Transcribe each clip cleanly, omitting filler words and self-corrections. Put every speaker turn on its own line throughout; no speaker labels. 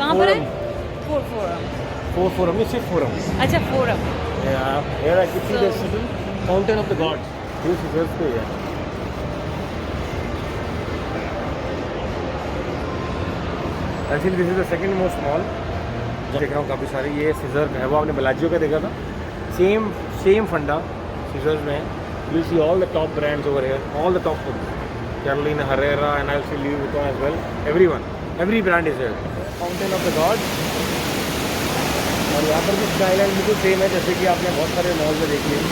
कहाँ पर है? Forum.
Four forum, it's a forum.
अच्छा forum.
Yeah, here I can see
So-
the city, Fountain of the Gods. This is just there. Actually, this is the second most mall. देख रहा हूँ काफ़ी सारे ये सीजर है, वो आपने बेलाजियो का देखा था, सेम फंडा सीजर्स में है। You see all the top brands over here, all the top food, Carolina Herrera and I'll see Louis Vuitton as well. Every brand is here. Fountain of the Gods. और यहाँ पर भी skyline बिल्कुल same है जैसे कि आपने बहुत सारे मॉल में देखी है।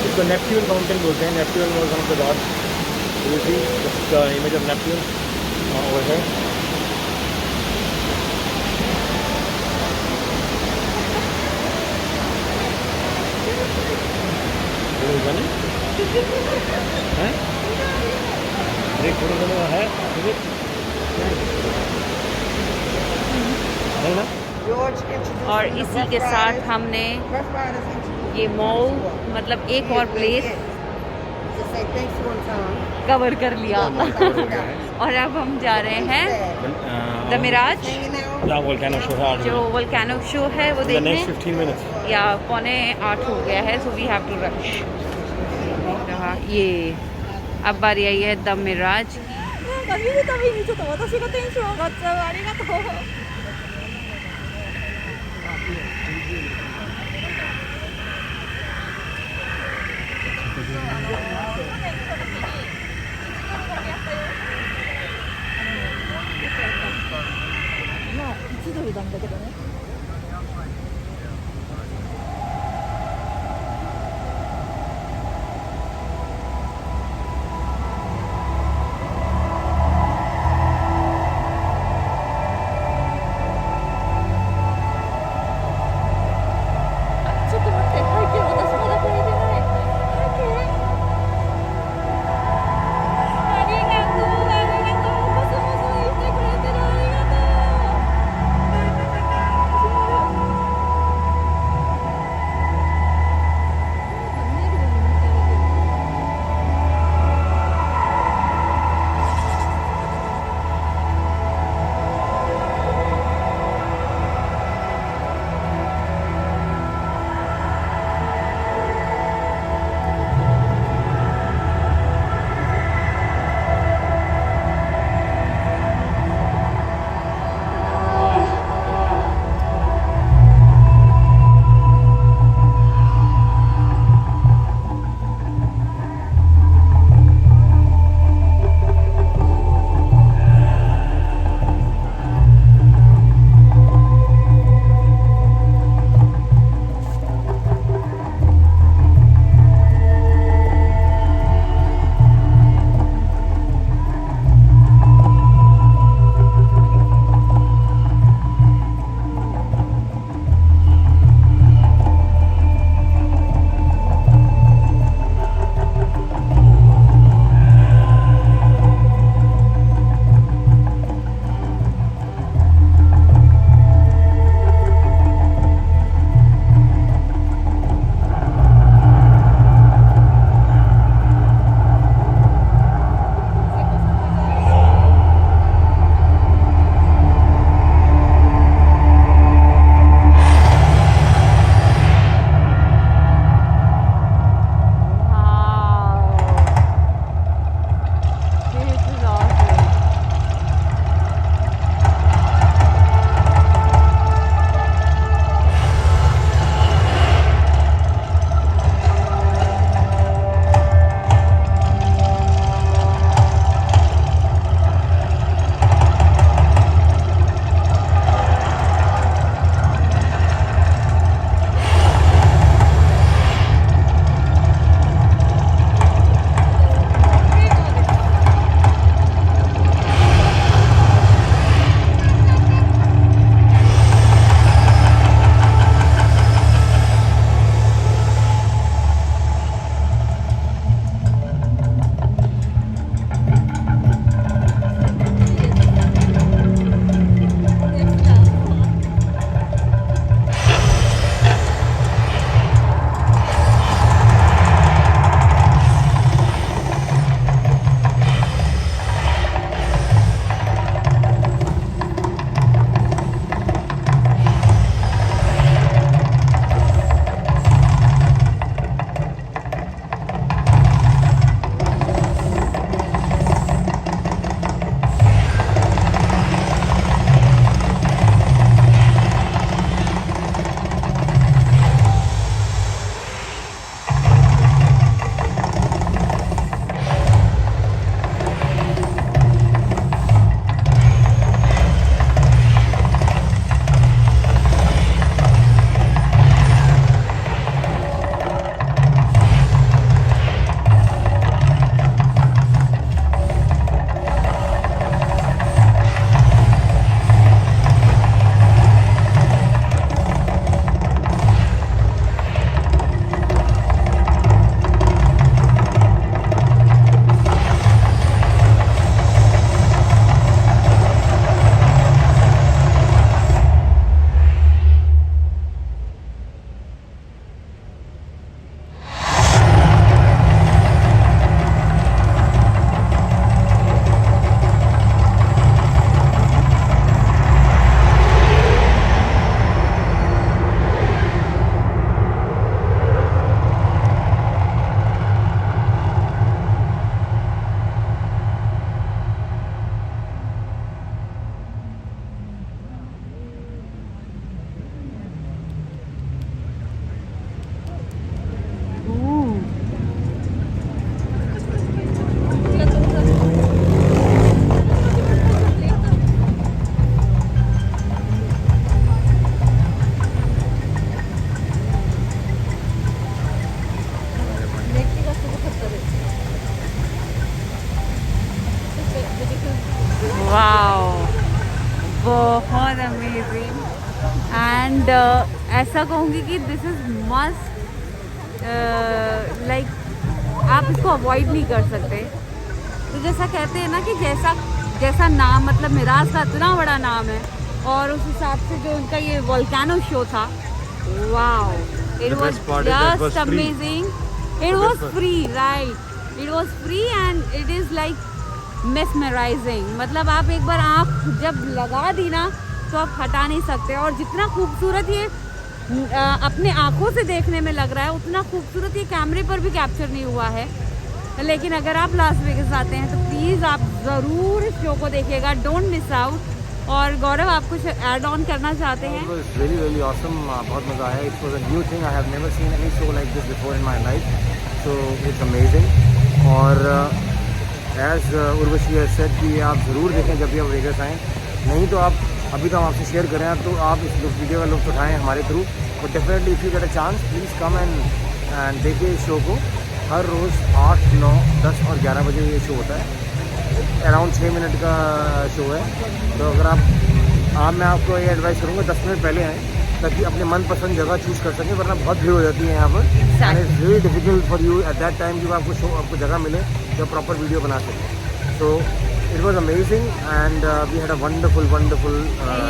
इसको नेपट्यून फाउंटेन बोलते हैं। Neptune was one of the gods. You see the image of Neptune over here. है एक फोटो बना है ना।
और इसी के साथ हमने ये मॉल मतलब एक और प्लेस कवर कर लिया और अब हम जा रहे हैं द मिराज, जो वोल्केनो शो है वो देखने।
15 minutes
या 7:45 हो गया है, so we have to rush. ये अब बारी आई है द मिराज। एंड ऐसा कहूँगी कि दिस इज़ मस्ट, लाइक आप इसको अवॉइड नहीं कर सकते। तो जैसा कहते हैं ना कि जैसा नाम, मतलब मिराज का इतना बड़ा नाम है, और उस हिसाब से जो उनका ये वोल्केनो शो था, wow, it was just amazing. It was free, right, it was free and it is like mesmerising. मतलब आप एक बार आँख जब लगा दी ना तो आप हटा नहीं सकते। और जितना खूबसूरत ये अपने आँखों से देखने में लग रहा है, उतना खूबसूरत ये कैमरे पर भी कैप्चर नहीं हुआ है। लेकिन अगर आप लास वेगास आते हैं तो प्लीज़ आप ज़रूर इस शो को देखिएगा, डोंट मिस आउट। और गौरव, आप कुछ ऐड ऑन करना चाहते हैं?
really awesome, बहुत मज़ा आया। It was a new thing, I have never seen any show like this before in my life, so it's amazing। और as उर्वशी has said कि आप ज़रूर देखें जब भी आप वेगास आएँ। नहीं तो आप अभी तो हम आपसे शेयर करें तो आप इस वीडियो का लुत्फ़ उठाएँ हमारे through. But definitely if you get a chance, please come and देखिए इस शो को। हर रोज़ 8, 9, 10 और 11 बजे ये शो होता है। अराउंड 6 मिनट का शो है। तो अगर मैं आपको ये एडवाइस करूँगा 10 मिनट पहले आएँ, ताकि अपने मनपसंद जगह चूज़ कर सकें, वरना बहुत भीड़ हो जाती है यहाँ पर। And it's really difficult for you at that time जब आपको जगह मिले तो प्रॉपर वीडियो बना सकें। So it was amazing and we had a wonderful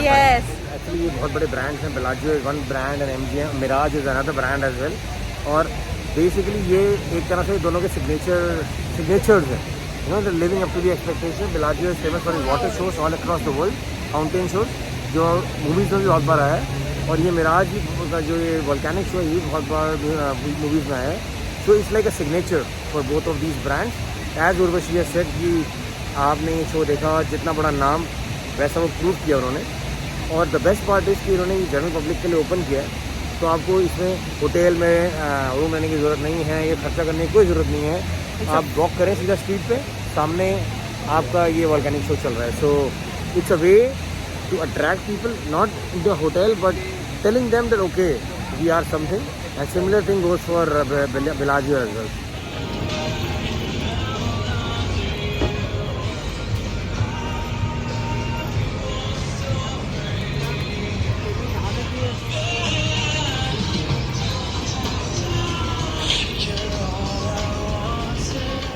yes.
Actually ये बहुत बड़े ब्रांड्स हैं। Bellagio is one brand and MGM Mirage is another brand as well. और बेसिकली ये एक तरह से दोनों के सिग्नेचर्स हैं। You know, they're living up to the expectation. Bellagio is famous for his water shows all across the world, fountain shows, जो movies में भी बहुत बार आया है। और ये मिराज का जो ये वोल्केनिक शो है, ये बहुत बार मूवीज़ में आया है। So it's like a signature for both of these brands. As Urvashi has said कि आपने ये शो देखा, जितना बड़ा नाम वैसा वो प्रूव किया उन्होंने। और द बेस्ट पार्ट इज़ कि उन्होंने जनरल पब्लिक के लिए ओपन किया है, तो आपको इसमें होटल में रूम लेने की ज़रूरत नहीं है, ये खर्चा करने की कोई ज़रूरत नहीं है। आप वॉक करें सीधा स्ट्रीट पे, सामने आपका ये वोल्केनिक शो चल रहा है। So it's a way to attract people not in the hotel but telling them that okay we are something. And similar thing goes for Bellagio as well.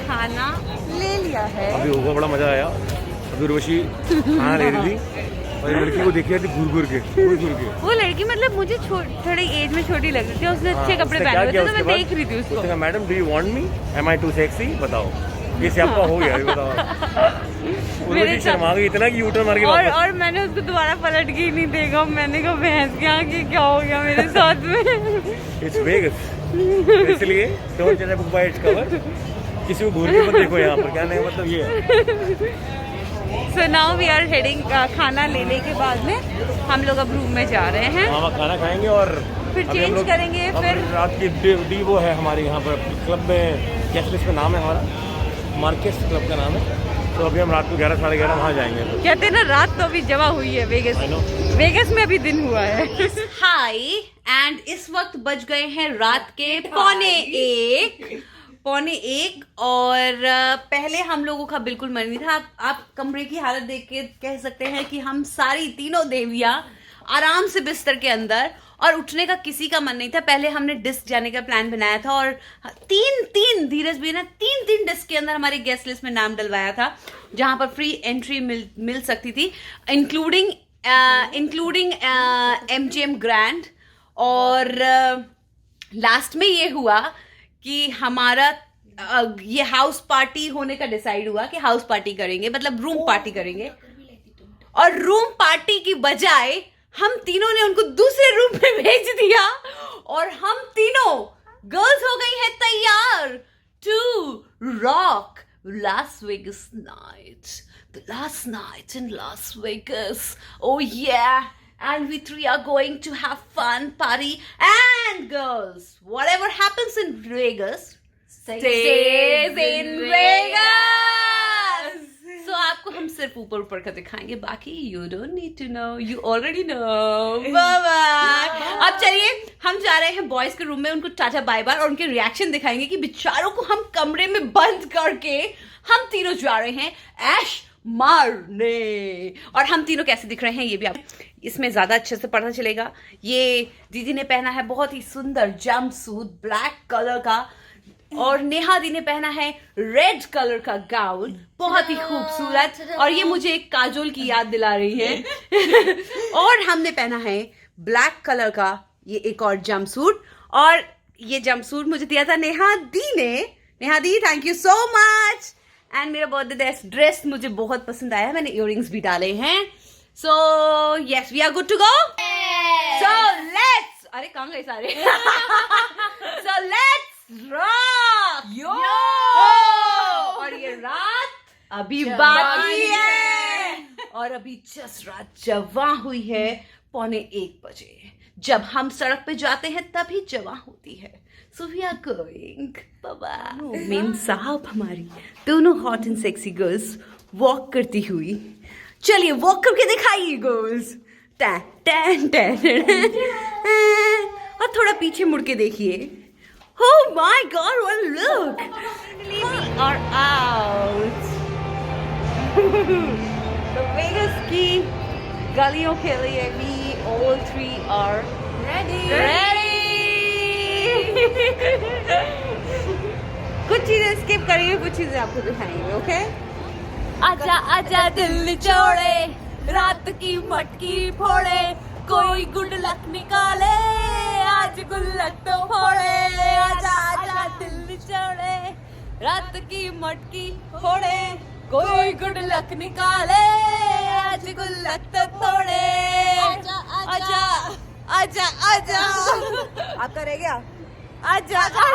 खाना ले लिया है।
अभी होगा, बड़ा मज़ा आया। अभी उर्वशी खाना ले रही थी और ये लड़की को देखी थी घूर के।
वो लड़की मतलब मुझे थोड़ी एज में छोटी लग रही थी, उसने अच्छे कपड़े पहने हुए थे, तो मैं देख रही थी उसको।
उसने कहा madam do you want me, am I too sexy, बताओ। ये सियापा हो गया, बताओ। उर्वशी शर्मा गई इतना कि यूटर्न मार के वापस।
और मैंने उसको दोबारा पलट के ही नहीं देखा। मैंने कहा भैंस के आगे क्या हो गया मेरे साथ में।
इट्स वेगास, इसलिए डोंट जज a book by its cover. किसी को घूर के मत देखो यहाँ पर, क्या नहीं मतलब ये है।
So now we are heading, खाना लेने के बाद में हम लोग अब रूम में जा रहे हैं।
वहाँ खाना खाएंगे और
फिर चेंज करेंगे। फिर
रात की डी वो है हमारे यहाँ पर क्लब में, गेस्ट लिस्ट में नाम है हमारा, मार्केस क्लब का नाम है। तो अभी हम रात को 11, साढ़े 11 वहाँ जाएंगे। तो कहते
हैं ना, रात तो अभी जमा हुई है वेगस में अभी दिन हुआ है। हाय, एंड इस वक्त बज गए हैं रात के 1:45 और पहले हम लोगों का बिल्कुल मन नहीं था। आप कमरे की हालत देख के कह सकते हैं कि हम सारी तीनों देवियां आराम से बिस्तर के अंदर, और उठने का किसी का मन नहीं था। पहले हमने डिस्क जाने का प्लान बनाया था और तीन धीरज भी ना तीन डिस्क के अंदर हमारे गेस्ट लिस्ट में नाम डलवाया था, जहां पर फ्री एंट्री मिल सकती थी, इंक्लूडिंग MGM ग्रैंड। और लास्ट में ये हुआ कि हमारा ये हाउस पार्टी होने का डिसाइड हुआ कि हाउस पार्टी करेंगे, मतलब रूम पार्टी करेंगे। और रूम पार्टी की बजाय हम तीनों ने उनको दूसरे रूम में भेज दिया और हम तीनों गर्ल्स हो गई हैं तैयार to rock Las Vegas night, the last night in Las Vegas. Oh yeah, and we three are going to have fun, party, and girls, whatever happens in Vegas stays in Vegas. So आपको हम सिर्फ ऊपर का दिखाएंगे, बाकी you don't need to know, you already know. Bye bye. अब चलिए हम जा रहे हैं बॉयज के रूम में, उनको टाटा बाय बाय और उनके रिएक्शन दिखाएंगे कि बेचारों को हम कमरे में बंद करके हम तीनों जा रहे हैं ऐश मारने। और हम तीनों कैसे दिख रहे हैं ये भी आप इसमें ज्यादा अच्छे से पता चलेगा। ये दीदी ने पहना है बहुत ही सुंदर जंप सूट ब्लैक कलर का, और नेहा दी ने पहना है रेड कलर का गाउन बहुत ही खूबसूरत, और ये मुझे एक काजोल की याद दिला रही है। और हमने पहना है ब्लैक कलर का ये एक और जंप सूट, और ये जंप सूट मुझे दिया था नेहा दी ने। नेहा दी thank you so much. And मेरा बर्थडे ड्रेस मुझे बहुत पसंद आया, मैंने इयररिंग्स भी डाले हैं। So yes we are good to go. So let's, अरे कहाँ गए सारे? So let's rock yo. और ये रात अभी बाकी है, और अभी जस्ट रात जवा हुई है 1:45 बजे। जब हम सड़क पे जाते हैं तभी जवा होती है। सो वी आर गोइंग बाबा। मेम साहब हमारी दोनों hot and sexy girls walk करती हुई, चलिए वॉक करके दिखाइए गर्ल्स। Tan tan tan. और थोड़ा पीछे मुड़ के देखिए। Oh my God! One look. We are out. The Vegas की गलियों के लिए we all three are ready. कुछ चीजें स्किप करेंगे, कुछ चीजें आपको दिखाएंगे, ओके? आजा आजा दिल निचोड़े, रात की मटकी फोड़े, कोई गुड लक निकाले, आज गुल्लक तो फोड़े। आजा आजा दिल निचोड़े, रात की मटकी फोड़े, कोई गुड लक निकाले, आज गुल्लक तो तोड़े। आजा आजा आजा आजा। आपका रह गया आजा आजा।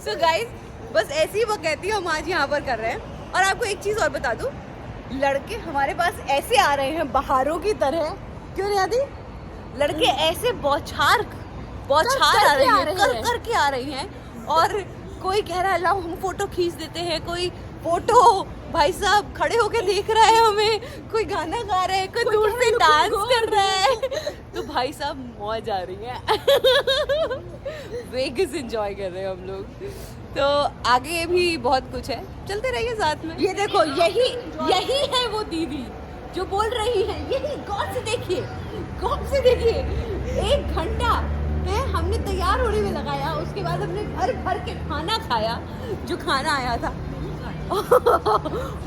सो गाइस बस ऐसी ही वो कहती है, हम आज यहाँ पर कर रहे हैं। और आपको एक चीज और बता दूं, लड़के हमारे पास ऐसे आ रहे हैं बहारों की तरह, क्यों नहीं आती? लड़के ऐसे बौछार आ रहे हैं, करके आ रही हैं। और कोई कह रहा है लाओ हम फोटो खींच देते हैं, कोई फोटो भाई साहब खड़े होके देख रहा है हमें, कोई गाना गा रहा है, कोई दूर से डांस कर रहा है। तो भाई साहब मौज आ रही है। वेगस एंजॉय कर रहे हैं हम लोग। तो आगे भी बहुत कुछ है, चलते रहिए साथ में। ये देखो यही है वो दीदी जो बोल रही है, यही गौर से देखिए, गौर से देखिए। 1 घंटा है हमने तैयार होने में लगाया, उसके बाद हमने भर भर के खाना खाया जो खाना आया था।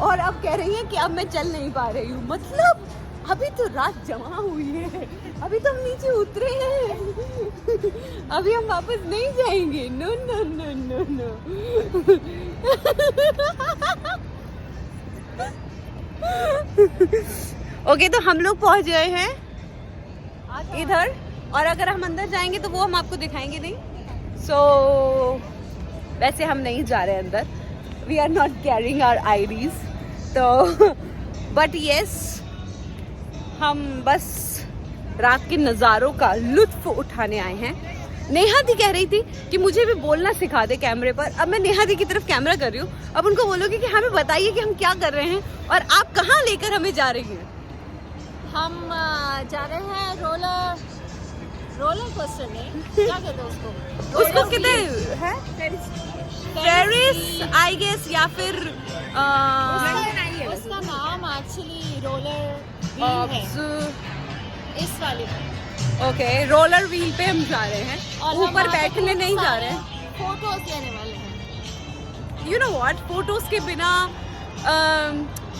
और अब कह रही है कि अब मैं चल नहीं पा रही हूँ। मतलब अभी तो रात जमा हुई है, अभी तो हम नीचे उतरे हैं, अभी हम वापस नहीं जाएंगे। No no no no no. Okay तो हम लोग पहुंच गए हैं इधर, और अगर हम अंदर जाएंगे तो वो हम आपको दिखाएंगे नहीं। सो वैसे हम नहीं जा रहे अंदर, we are not carrying our IDs. तो बट यस हम बस रात के नज़ारों का लुत्फ उठाने आए हैं। नेहा दी कह रही थी कि मुझे भी बोलना सिखा दे कैमरे पर। अब मैं नेहा दी की तरफ कैमरा कर रही हूँ, अब उनको बोलोगे कि हमें बताइए कि हम क्या कर रहे हैं और आप कहाँ लेकर हमें जा रही हैं।
हम जा रहे हैं रोलर कोस्टर में, क्या कहते हैं उसको
कहते हैं फेरिस आई गेस, या फिर
उसका नाम एक्चुअली रोलर व्हील है, इस वाले
ओके रोलर व्हील पे हम जा रहे हैं, ऊपर बैठने नहीं जा रहे हैं।
फोटोज लेने वाले हैं।
यू नो व्हाट, फोटोज के बिना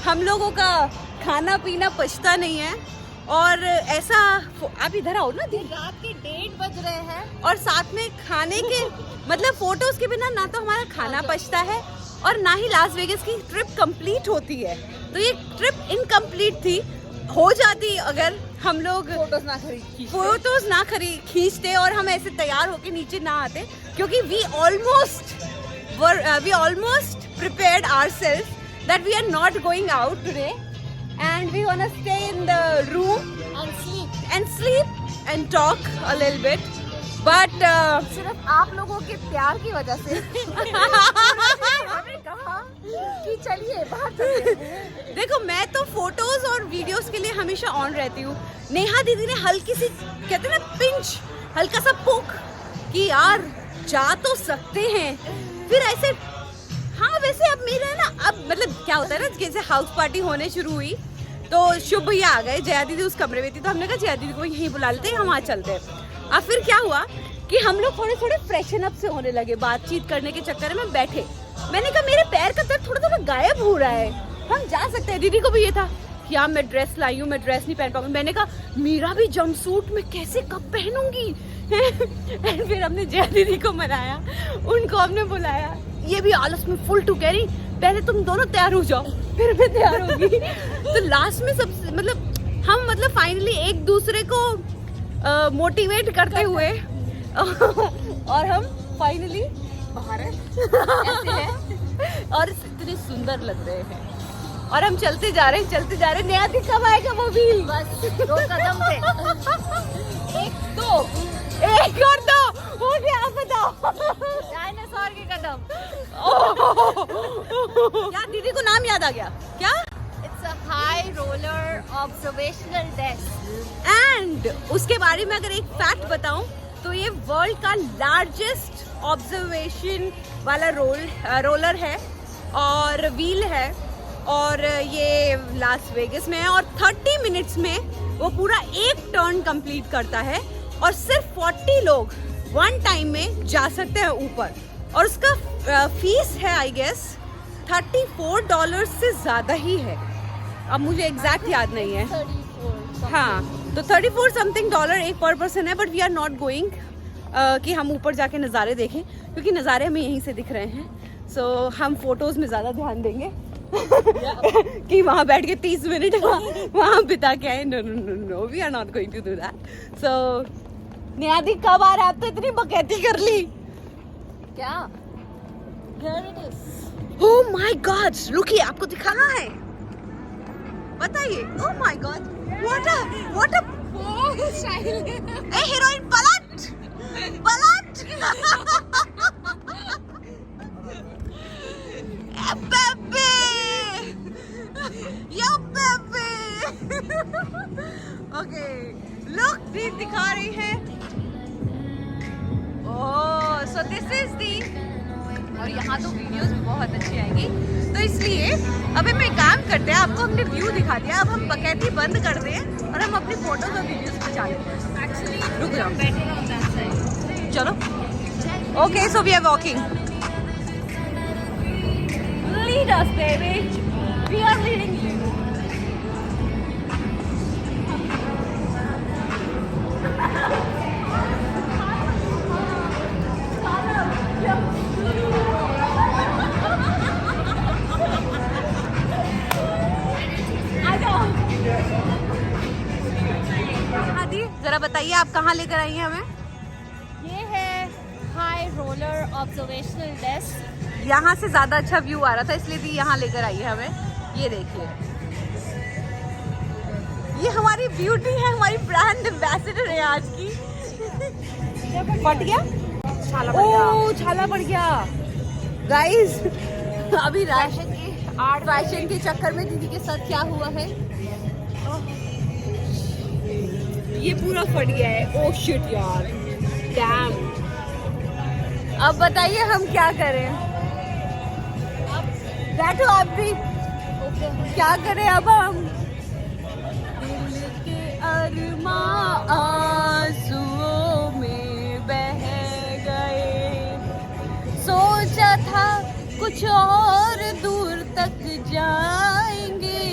हम लोगों का खाना पीना पचता नहीं है। और ऐसा आप इधर आओ ना दी,
रात के 1:30 बज रहे हैं
और साथ में खाने के मतलब फोटोज के बिना ना तो हमारा खाना पचता है और ना ही लास वेगस की ट्रिप कंप्लीट होती है। तो ये ट्रिप इनकम्प्लीट थी, हो जाती अगर हम लोग फोटोज ना खींचते और हम ऐसे तैयार होके नीचे ना आते, क्योंकि we almost prepared ourselves that we are not going out today and we want to stay in the room and sleep and talk a little bit, but
सिर्फ आप लोगों के प्यार की वजह से हमने कहा कि चलिए बाहर चलते हैं।
देखो मैं तो फोटोज और वीडियोस के लिए हमेशा ऑन रहती हूँ। नेहा दीदी ने हल्की सी कहते हैं ना पिंच, हल्का सा पोक कि यार जा तो सकते हैं, फिर ऐसे हाँ वैसे अब मेरा ना, अब मतलब क्या होता है ना, जैसे हाउस पार्टी होने शुरू हुई तो शुभ भैया आ गए, जया दीदी उस कमरे में थी, तो हमने कहा जया दीदी को यहीं बुला लेते हैं, हम वहाँ चलते हैं। अब फिर क्या हुआ कि हम लोग थोड़े थोड़े फ्रेशन अप से होने लगे, बातचीत करने के चक्कर में बैठे। मैंने कहा मेरे पैर का दर्द थोड़ा थोड़ा गायब हो रहा है, हम जा सकते हैं। दीदी को भी ये था कि हाँ मैं ड्रेस लाई हूँ, मैं ड्रेस नहीं पहन पाऊंगी। मैंने कहा मेरा भी जंप सूट मैं कैसे कब पहनूंगी। फिर हमने जया दीदी को मनाया, उनको हमने बुलाया, ये भी आलस में फुल टू कैरी, पहले तुम दोनों तैयार हो जाओ फिर मैं तैयार होगी। तो लास्ट में सब मतलब हम मतलब फाइनली एक दूसरे को मोटिवेट करते हुए और हम फाइनली बाहर और इतने सुंदर लग रहे हैं और हम चलते जा रहे हैं। नया दिन कब आएगा वो व्हील?
बस 2 कदम पे।
एक और 2 हो गया। आप बताओ।
डायनासोर के कदम।
क्या दीदी को नाम याद आ गया क्या?
It's a high roller observational desk.
And उसके बारे में अगर एक फैक्ट बताऊं तो ये वर्ल्ड का लार्जेस्ट ऑब्जर्वेशन वाला रोलर है और व्हील है और ये लास वेगस में है और 30 मिनट्स में वो पूरा एक टर्न कंप्लीट करता है और सिर्फ 40 लोग वन टाइम में जा सकते हैं ऊपर और उसका फीस है आई गेस $34 से ज़्यादा ही है, अब मुझे एग्जैक्ट याद नहीं है।
34
हाँ तो 34 समथिंग डॉलर एक पर पर्सन है, but we are not going कि हम ऊपर जाके नज़ारे देखें क्योंकि नज़ारे हमें यहीं से दिख रहे हैं। सो हम फोटोज़ में ज़्यादा ध्यान देंगे कि वहाँ बैठ के 30 मिनट वहाँ बिता के आए। No no no no, we are not going to do that. So नियादी कब आ रहा है? आप तो इतनी बकैती कर ली।
क्या? Here it is.
Oh my god, रुकिए आपको दिखाना है, बताइए। Oh my god, what a a heroine, पलट a baby, yo baby. Okay look, दी दिखा रही है। ओह सो दिस इज दी, और यहाँ तो वीडियोस भी बहुत अच्छी आएंगी तो इसलिए अभी मैं काम करते हैं, आपको हमने व्यू दिखा दिया, अब हम बकैती बंद कर दें और हम अपनी फोटोज और वीडियोस बचा लेते हैं। एक्चुअली रुक जाओ, चलो। Okay so we are walking, lead us baby, we are leading you. जरा बताइए आप कहाँ लेकर आई हैं हमें?
ये है हाई रोलर ऑब्जर्वेशनल डेस्क।
यहाँ से ज्यादा अच्छा व्यू आ रहा था इसलिए दी यहाँ लेकर आई है हमें। ये देखिए, ये हमारी ब्यूटी है, हमारी ब्रांड एम्बेसडर है आज की। फट गया, ओह छाला पड़ गया गाइस। अभी फैशन के चक्कर में दीदी के साथ क्या हुआ है, ये पूरा फट गया है। ओह शिट यार, डैम। अब बताइए हम क्या करें? बैठो आप भी, क्या करें अब हम? दिल के अरमां आंसुओं में बह गए, सोचा था कुछ और दूर तक जाएंगे,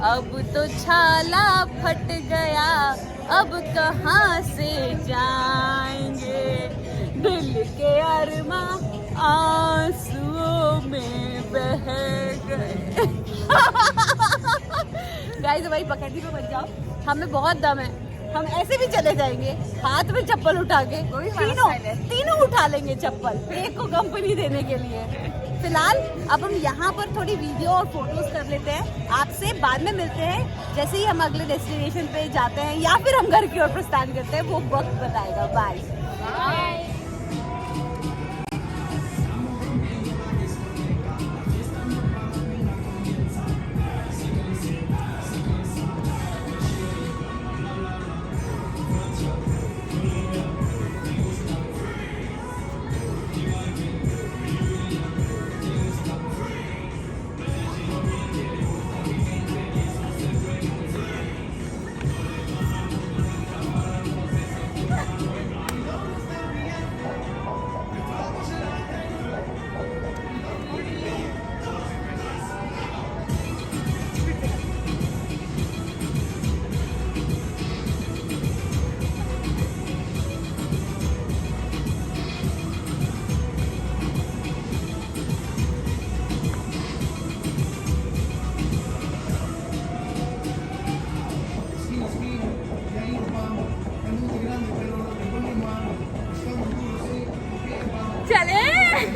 अब तो छाला फट गया, अब कहाँ से जाएंगे, दिल के अरमां आंसुओं में बह गए। गाइस हमारी बकैती पे बच जाओ, हमें बहुत दम है, हम ऐसे भी चले जाएंगे हाथ में चप्पल उठा के, तीनों उठा लेंगे चप्पल एक को कंपनी देने के लिए। फिलहाल अब हम यहाँ पर थोड़ी वीडियो और फोटोज कर लेते हैं, आपसे बाद में मिलते हैं जैसे ही हम अगले डेस्टिनेशन पे जाते हैं या फिर हम घर की ओर प्रस्थान करते हैं, वो वक्त बताएगा। बाय।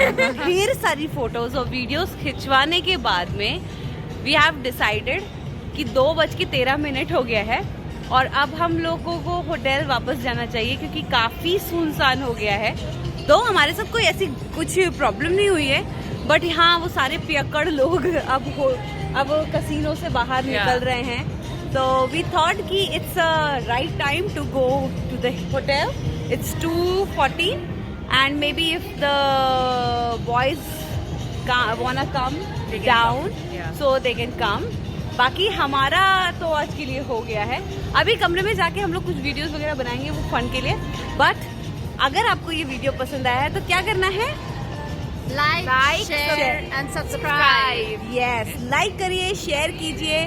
ढेर सारी फोटोज और वीडियोस खिंचवाने के बाद में वी हैव डिसाइडेड कि 2:13 हो गया है और अब हम लोगों को होटल वापस जाना चाहिए क्योंकि काफ़ी सुनसान हो गया है। तो हमारे साथ कोई ऐसी कुछ प्रॉब्लम नहीं हुई है, बट हाँ वो सारे पियक्कड़ लोग अब कसीनो से बाहर निकल रहे हैं। तो वी थॉट कि it's a right time to go to the hotel. It's 2:40 and maybe if the boys wanna come down so they can come। बाकी हमारा तो आज के लिए हो गया है। अभी कमरे में जाके हम लोग कुछ वीडियोस वगैरह बनाएंगे वो फन के लिए। बट अगर आपको ये वीडियो पसंद आया है तो क्या करना है?
Like share and subscribe.
Yes, like करिए, शेयर कीजिए,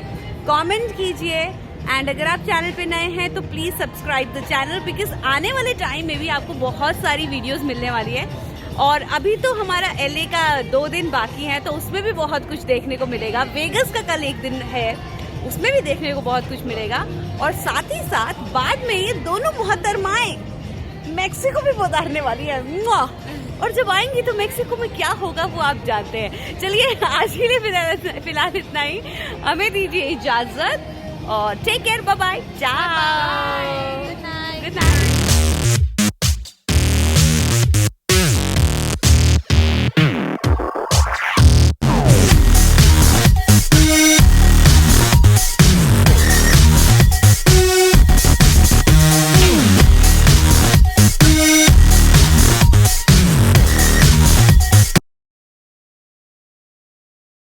कमेंट कीजिए एंड अगर आप चैनल पे नए हैं तो please subscribe the channel because आने वाले टाइम में भी आपको बहुत सारी वीडियोस मिलने वाली है। और अभी तो हमारा LA का 2 दिन बाकी है तो उसमें भी बहुत कुछ देखने को मिलेगा। वेगस का कल 1 दिन है, उसमें भी देखने को बहुत कुछ मिलेगा। और साथ ही साथ बाद में ये दोनों मोहतरमाएं मेक्सिको भी पधारने वाली है। और जब आएंगी तो मेक्सिको में क्या होगा वो आप जानते हैं। चलिए आज के लिए फिलहाल इतना ही, हमें दीजिए इजाजत और टेक केयर, बाय बाय, चाओ, गुड नाइट।